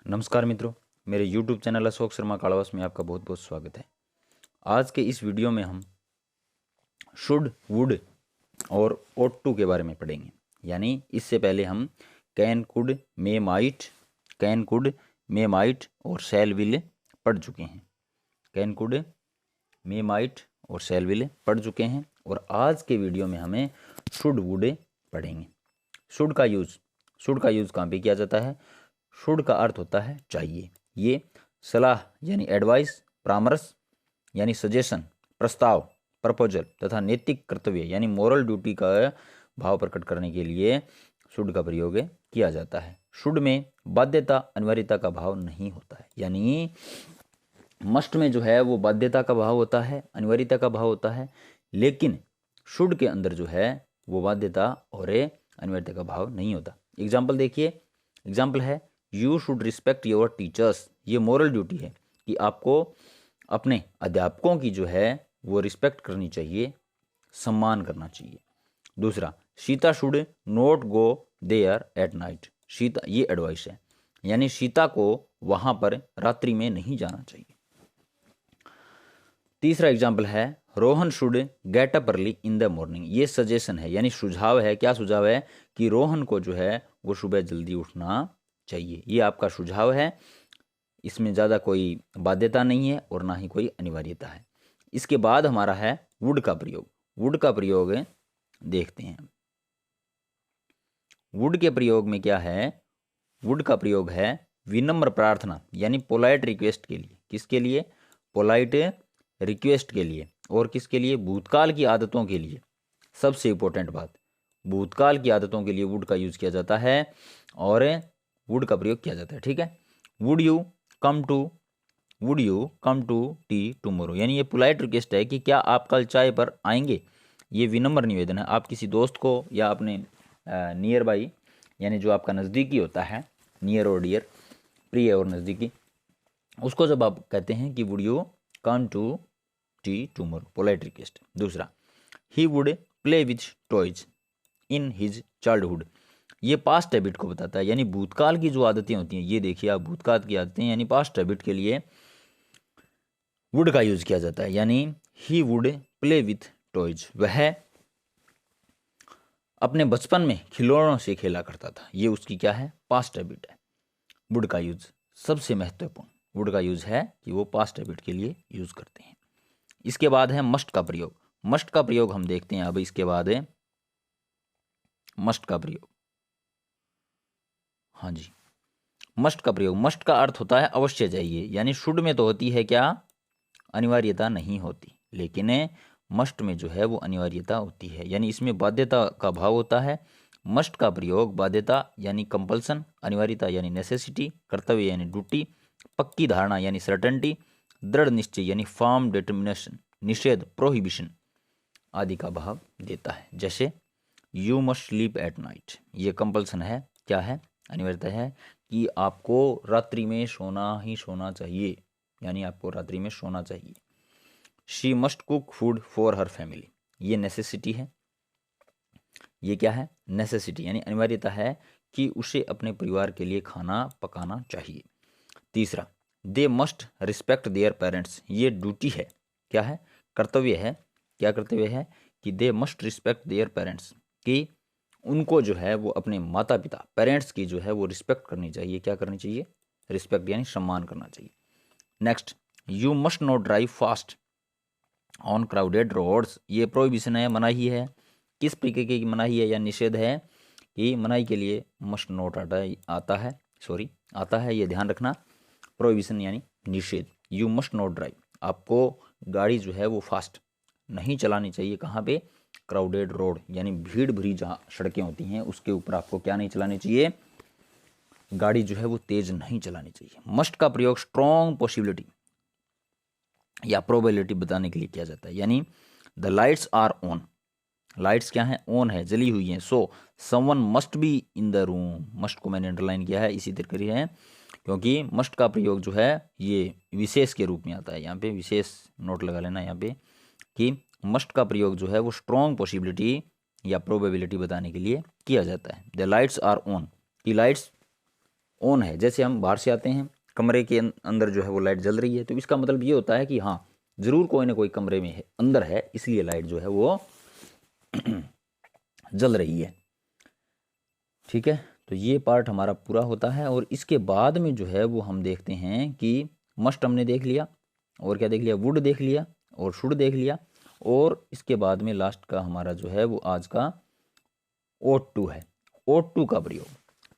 नमस्कार मित्रों, मेरे YouTube चैनल अशोक शर्मा कालावास में आपका बहुत बहुत स्वागत है। आज के इस वीडियो में हम शुड, वुड और ought to के बारे में पढ़ेंगे। यानी इससे पहले हम कैन, कुड, मे, माइट और शैल, विल पढ़ चुके हैं। कैन, कुड, मे, माइट और शैल, विल पढ़ चुके हैं और आज के वीडियो में हमें शुड, वुड पढ़ेंगे। शुड का यूज़ कहाँ पे किया जाता है? शुड का अर्थ होता है चाहिए। ये सलाह यानी एडवाइस, परामर्श यानी सजेशन, प्रस्ताव, प्रपोजल तथा नैतिक कर्तव्य यानी मोरल ड्यूटी का भाव प्रकट करने के लिए शुड का प्रयोग किया जाता है। शुड में बाध्यता, अनिवार्यता का भाव नहीं होता है। यानी मस्ट में जो है वो बाध्यता का भाव होता है, अनिवार्यता का भाव होता है, लेकिन शुड के अंदर जो है वो बाध्यता और अनिवार्यता का भाव नहीं होता। एग्जाम्पल देखिए, एग्जाम्पल है you should respect your teachers. ये मोरल ड्यूटी है कि आपको अपने अध्यापकों की जो है वो रिस्पेक्ट करनी चाहिए, सम्मान करना चाहिए। दूसरा, Sita should not go there at night. Sita, ये एडवाइस है, यानी सीता को वहां पर रात्रि में नहीं जाना चाहिए। तीसरा एग्जाम्पल है Rohan should get up early in the morning. ये सजेशन है, यानी सुझाव है। क्या सुझाव है? कि रोहन को जो है वो सुबह जल्दी उठना चाहिए। ये आपका सुझाव है, इसमें ज़्यादा कोई बाध्यता नहीं है और ना ही कोई अनिवार्यता है। इसके बाद हमारा है वुड का प्रयोग। वुड का प्रयोग देखते हैं। वुड के प्रयोग में क्या है? वुड का प्रयोग है विनम्र प्रार्थना यानी पोलाइट रिक्वेस्ट के लिए। किसके लिए? पोलाइट रिक्वेस्ट के लिए। और किसके लिए? भूतकाल की आदतों के लिए। सबसे इंपॉर्टेंट बात, भूतकाल की आदतों के लिए वुड का यूज किया जाता है और वुड का प्रयोग किया जाता है। ठीक है। Would you come to tea tomorrow, यानी ये पोलाइट रिक्वेस्ट है कि क्या आप कल चाय पर आएंगे। ये विनम्र निवेदन है। आप किसी दोस्त को या अपने नियर बाई, यानी जो आपका नज़दीकी होता है, नियर और डियर, प्रिय और नज़दीकी, उसको जब आप कहते हैं कि would you come to tea tomorrow, polite request. दूसरा, he would play with toys in his childhood. ये पास्ट हैबिट को बताता है, यानी भूतकाल की जो आदतें होती हैं। ये देखिए आप, भूतकाल की आदतें यानी पास्ट हैबिट के लिए वुड का यूज किया जाता है। यानी ही वुड प्ले विथ टॉयज, वह अपने बचपन में खिलौनों से खेला करता था। ये उसकी क्या है? पास्ट हैबिट है। वुड का यूज सबसे महत्वपूर्ण वुड का यूज है कि वो पास्ट हैबिट के लिए यूज करते हैं। इसके बाद है मस्ट का प्रयोग। मस्ट का प्रयोग हम देखते हैं अब। इसके बाद है मस्ट का प्रयोग। हाँ जी, मस्ट का प्रयोग। मस्ट का अर्थ होता है अवश्य चाहिए, यानी शुड में तो होती है क्या? अनिवार्यता नहीं होती, लेकिन मस्ट में जो है वो अनिवार्यता होती है, यानी इसमें बाध्यता का भाव होता है। मस्ट का प्रयोग बाध्यता यानी कंपल्सन, अनिवार्यता यानी नेसेसिटी, कर्तव्य यानी ड्यूटी, पक्की धारणा यानी सर्टेनिटी, दृढ़ निश्चय यानी फर्म डिटर्मिनेशन, निषेध प्रोहिबिशन आदि का भाव देता है। जैसे you must sleep at night, ये कंपल्सन है। क्या है? अनिवार्यता है कि आपको रात्रि में सोना ही सोना चाहिए, यानी आपको रात्रि में सोना चाहिए। She must cook food for her family, ये नेसेसिटी है। ये क्या है? नेसेसिटी, यानी अनिवार्यता है कि उसे अपने परिवार के लिए खाना पकाना चाहिए। तीसरा, they must respect their parents, ये ड्यूटी है। क्या है? कर्तव्य है। क्या कर्तव्य है? कि they must respect their parents, कि उनको जो है वो अपने माता पिता, पेरेंट्स की जो है वो रिस्पेक्ट करनी चाहिए। क्या करनी चाहिए? रिस्पेक्ट यानी सम्मान करना चाहिए। Next, you must not drive fast on crowded roads, ये प्रोहिबिशन है, मनाही है। किस तरीके की मनाही है या निषेध है? कि मनाही के लिए मस्ट नॉट आता है, ये ध्यान रखना। प्रोहिबिशन यानी निषेध। यू मस्ट नॉट ड्राइव, आपको गाड़ी जो है वो फास्ट नहीं चलानी चाहिए। कहाँ पे? क्राउडेड रोड, यानी भीड़ भरी जहाँ सड़कें होती हैं उसके ऊपर आपको क्या नहीं चलानी चाहिए? गाड़ी जो है वो तेज नहीं चलानी चाहिए। मस्ट का प्रयोग स्ट्रॉन्ग पॉसिबिलिटी या प्रोबेबिलिटी बताने के लिए किया जाता है। यानी the lights are on, lights क्या है? ऑन है, जली हुई हैं। So someone must be in the room, must को मैंने अंडरलाइन किया है इसी तरह करी है, क्योंकि मस्ट का प्रयोग जो है ये विशेष के रूप में आता है। यहाँ पे विशेष नोट लगा लेना यहाँ पे, कि मस्ट का प्रयोग जो है वो स्ट्रॉन्ग पॉसिबिलिटी या प्रोबेबिलिटी बताने के लिए किया जाता है। द लाइट्स आर ऑन, की लाइट्स ऑन है, जैसे हम बाहर से आते हैं कमरे के अंदर जो है वो लाइट जल रही है, तो इसका मतलब ये होता है कि हाँ ज़रूर कोई ना कोई कमरे में है, अंदर है, इसलिए लाइट जो है वो जल रही है। ठीक है, तो ये पार्ट हमारा पूरा होता है। और इसके बाद में जो है वो हम देखते हैं कि मस्ट हमने देख लिया, और क्या देख लिया, वुड देख लिया, और शुड देख लिया, और इसके बाद में लास्ट का हमारा जो है वो आज का ओट टू है। ओट टू का प्रयोग,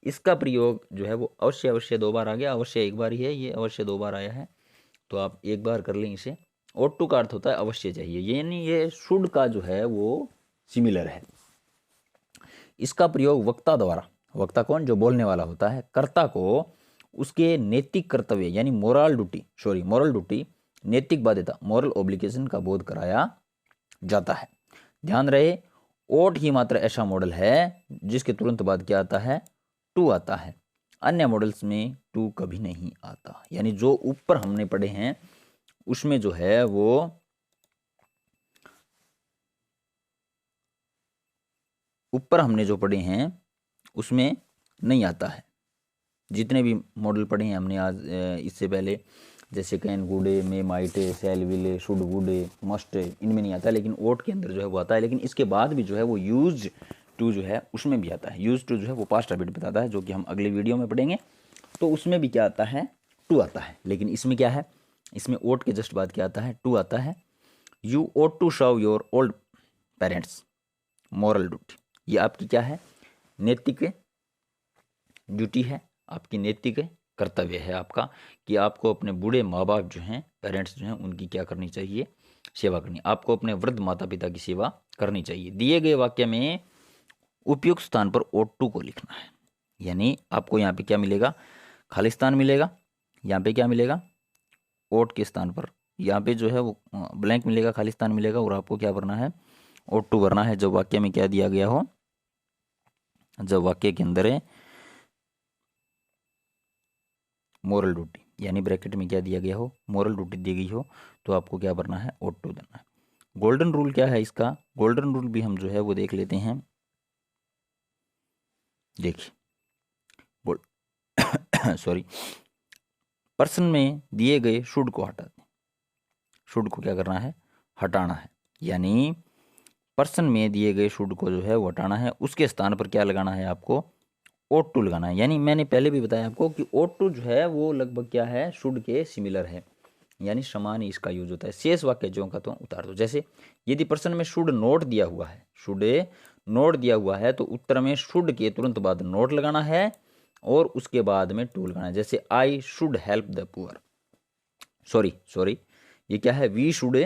इसका प्रयोग जो है वो अवश्य अवश्य 2 बार आ गया, अवश्य 1 बार ही है, ये अवश्य 2 बार आया है, तो आप 1 बार कर लें इसे। ओट टू का अर्थ होता है अवश्य चाहिए, यानी ये शुड का जो है वो सिमिलर है। इसका प्रयोग वक्ता द्वारा, वक्ता कौन, जो बोलने वाला होता है, कर्ता को उसके नैतिक कर्तव्य यानी मोरल ड्यूटी, नैतिक बाध्यता, मोरल ऑब्लिगेशन का बोध कराया जाता है। ध्यान रहे, ओट ही मात्र ऐसा मॉडल है जिसके तुरंत बाद क्या आता है, टू आता है। अन्य मॉडल्स में टू कभी नहीं आता, यानी जो ऊपर हमने पढ़े हैं उसमें जो है वो ऊपर हमने जो पढ़े हैं उसमें नहीं आता है। जितने भी मॉडल पढ़े हैं हमने आज इससे पहले, जैसे कैन, गुडे, मे, माइटे, सेल, विले, शुड, वुडे, मस्ट, इनमें नहीं आता, लेकिन ओट के अंदर जो है वो आता है। लेकिन इसके बाद भी जो है वो यूज टू जो है उसमें भी आता है। यूज टू जो है वो पास्ट हैबिट बताता है, जो कि हम अगले वीडियो में पढ़ेंगे। तो उसमें भी क्या आता है, टू आता है। लेकिन इसमें क्या है, इसमें ओट के जस्ट बाद क्या आता है, टू आता है। You ought to serve your old parents moral duty, ये आपकी क्या है, नैतिक ड्यूटी है, आपकी नैतिक कर्तव्य है आपका, कि आपको अपने बूढ़े माँ बाप जो हैं, पेरेंट्स जो हैं, उनकी क्या करनी चाहिए, सेवा करनी। आपको अपने वृद्ध माता पिता की सेवा करनी चाहिए। दिए गए वाक्य में उपयुक्त स्थान पर ओट टू को लिखना है, यानी आपको यहाँ पे क्या मिलेगा, खालिस्तान मिलेगा, यहाँ पे क्या मिलेगा, ओट के स्थान पर यहाँ पे जो है वो ब्लैंक मिलेगा, खालिस्तान मिलेगा, और आपको क्या भरना है, ओट टू भरना है। जब वाक्य में क्या दिया गया हो, जब वाक्य के अंदर है मोरल ड्यूटी, यानी ब्रैकेट में क्या दिया गया हो, मोरल ड्यूटी दी गई हो, तो आपको क्या भरना है, ओट टू देना है। गोल्डन रूल क्या है इसका, गोल्डन रूल भी हम जो है वो देख लेते हैं। देखिए सॉरी, पर्सन में दिए गए शुड को हटा दें, शुड को क्या करना है, हटाना है, यानी पर्सन में दिए गए शुड को जो है वो हटाना है। उसके स्थान पर क्या लगाना है, आपको ओट टू लगाना है। यानी मैंने पहले भी बताया आपको कि ओट टू जो है वो लगभग क्या है, शुड के सिमिलर है, यानी समान ही इसका यूज होता है। शेष वाक्य जो का तो उतार दो। जैसे यदि प्रश्न में शुड नोट दिया हुआ है, शुड नोट दिया हुआ है, तो उत्तर में शुड के तुरंत बाद नोट लगाना है और उसके बाद में टू लगाना है। जैसे I should help the poor, sorry ये क्या है, we should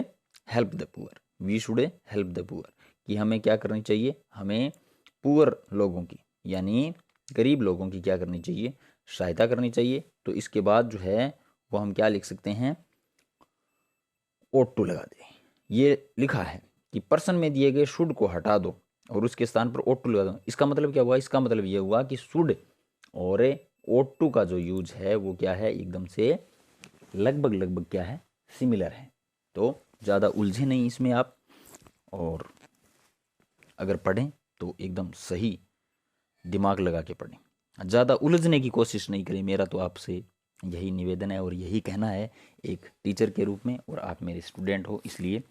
help the poor, we should help the poor, कि हमें क्या करनी चाहिए, हमें पुअर लोगों की यानी गरीब लोगों की क्या करनी चाहिए, सहायता करनी चाहिए। तो इसके बाद जो है वो हम क्या लिख सकते हैं, ओट टू लगा दें। ये लिखा है कि पर्सन में दिए गए शुड को हटा दो और उसके स्थान पर ओट टू लगा दो। इसका मतलब क्या हुआ, इसका मतलब ये हुआ कि शुड और ओट टू का जो यूज है वो क्या है, एकदम से लगभग क्या है, सिमिलर है। तो ज़्यादा उलझे नहीं इसमें आप, और अगर पढ़ें तो एकदम सही दिमाग लगा के पढ़ें, ज़्यादा उलझने की कोशिश नहीं करें। मेरा तो आपसे यही निवेदन है और यही कहना है एक टीचर के रूप में, और आप मेरे स्टूडेंट हो, इसलिए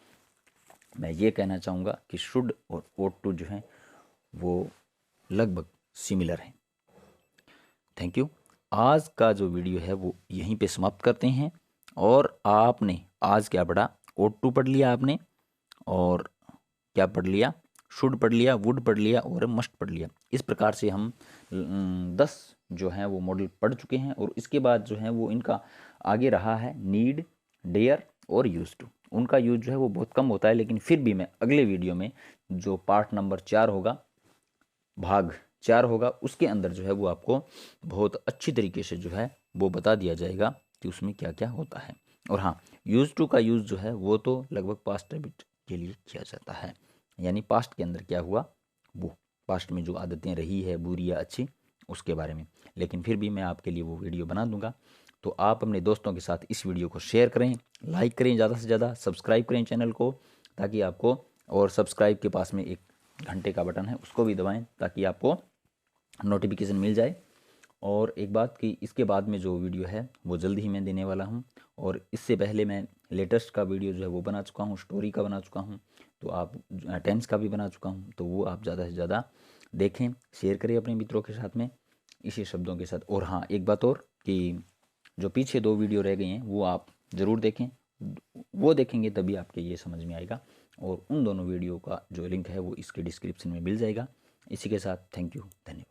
मैं ये कहना चाहूँगा कि शुड और ओट टू जो हैं वो लगभग सिमिलर हैं। Thank you. आज का जो वीडियो है वो यहीं पे समाप्त करते हैं। और आपने आज क्या पढ़ा, ओट टू पढ़ लिया आपने, और क्या पढ़ लिया, शुड पढ़ लिया, वुड पढ़ लिया और मस्ट पढ़ लिया। इस प्रकार से हम 10 जो हैं वो मॉडल पढ़ चुके हैं। और इसके बाद जो है वो इनका आगे रहा है नीड, डेयर और यूज टू। उनका यूज जो है वो बहुत कम होता है, लेकिन फिर भी मैं अगले वीडियो में जो पार्ट नंबर 4 होगा, भाग 4 होगा, उसके अंदर जो है वो आपको बहुत अच्छी तरीके से जो है वो बता दिया जाएगा कि उसमें क्या क्या होता है। और हाँ, यूज टू का यूज़ जो है वो तो लगभग पास्ट हैबिट के लिए किया जाता है, यानी पास्ट के अंदर क्या हुआ, वो पास्ट में जो आदतें रही है बुरी या अच्छी, उसके बारे में। लेकिन फिर भी मैं आपके लिए वो वीडियो बना दूंगा। तो आप अपने दोस्तों के साथ इस वीडियो को शेयर करें, लाइक करें ज़्यादा से ज़्यादा, सब्सक्राइब करें चैनल को, ताकि आपको, और सब्सक्राइब के पास में एक घंटे का बटन है उसको भी दबाएं ताकि आपको नोटिफिकेशन मिल जाए। और एक बात कि इसके बाद में जो वीडियो है वो जल्द ही मैं देने वाला हूँ, और इससे पहले मैं लेटेस्ट का वीडियो जो है वो बना चुका हूँ, स्टोरी का बना चुका हूँ, तो आप टेंस का भी बना चुका हूँ, तो वो आप ज़्यादा से ज़्यादा देखें, शेयर करें अपने मित्रों के साथ में इसी शब्दों के साथ। और हाँ, एक बात और कि जो पीछे 2 वीडियो रह गई हैं वो आप ज़रूर देखें, वो देखेंगे तभी आपके ये समझ में आएगा, और उन दोनों वीडियो का जो लिंक है वो इसके डिस्क्रिप्शन में मिल जाएगा। इसी के साथ थैंक यू, धन्यवाद।